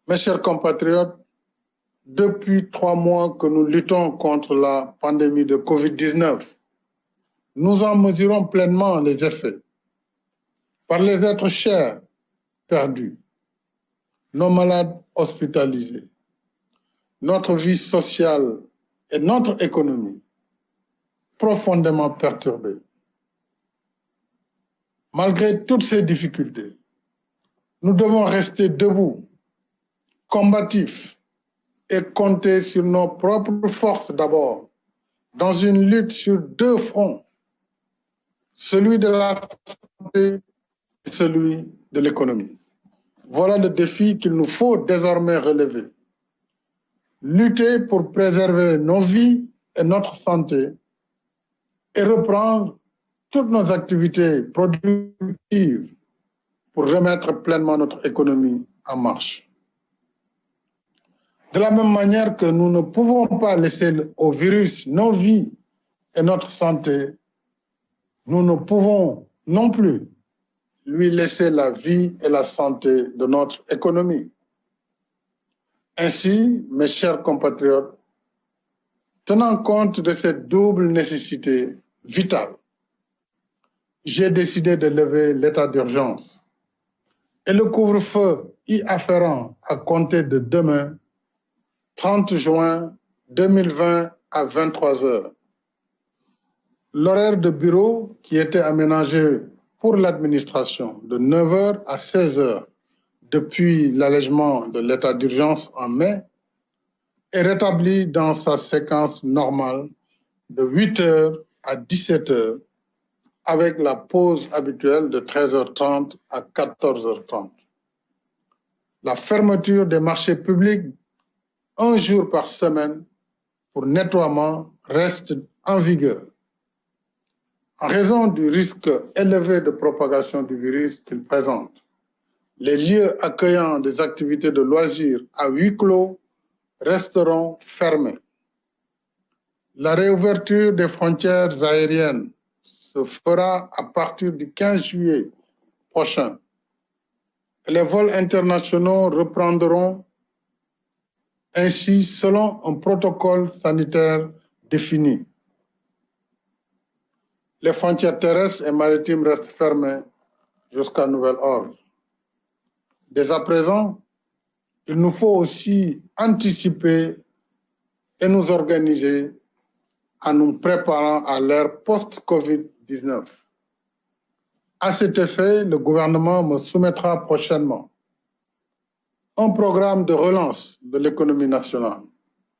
Mes chers compatriotes, depuis 3 mois que nous luttons contre la pandémie de Covid-19, nous en mesurons pleinement les effets. Par les êtres chers perdus, nos malades hospitalisés, notre vie sociale et notre économie profondément perturbées. Malgré toutes ces difficultés, nous devons rester debout, combatifs et compter sur nos propres forces d'abord, dans une lutte sur 2 fronts, celui de la santé et celui de l'économie. Voilà le défi qu'il nous faut désormais relever. Lutter pour préserver nos vies et notre santé et reprendre toutes nos activités productives pour remettre pleinement notre économie en marche. De la même manière que nous ne pouvons pas laisser au virus nos vies et notre santé, nous ne pouvons non plus lui laisser la vie et la santé de notre économie. Ainsi, mes chers compatriotes, tenant compte de cette double nécessité vitale, j'ai décidé de lever l'état d'urgence et le couvre-feu y afférent à compter de demain, 30 juin 2020 à 23 heures. L'horaire de bureau qui était aménagé pour l'administration de 9 heures à 16 heures depuis l'allègement de l'état d'urgence en mai est rétabli dans sa séquence normale de 8 heures à 17 heures avec la pause habituelle de 13h30 à 14h30. La fermeture des marchés publics 1 jour par semaine pour nettoiement reste en vigueur. En raison du risque élevé de propagation du virus qu'il présente, les lieux accueillant des activités de loisirs à huis clos resteront fermés. La réouverture des frontières aériennes se fera à partir du 15 juillet prochain. Les vols internationaux reprendront ainsi selon un protocole sanitaire défini. Les frontières terrestres et maritimes restent fermées jusqu'à nouvel ordre. Dès à présent, il nous faut aussi anticiper et nous organiser en nous préparant à l'ère post-Covid-19. À cet effet, le gouvernement me soumettra prochainement un programme de relance de l'économie nationale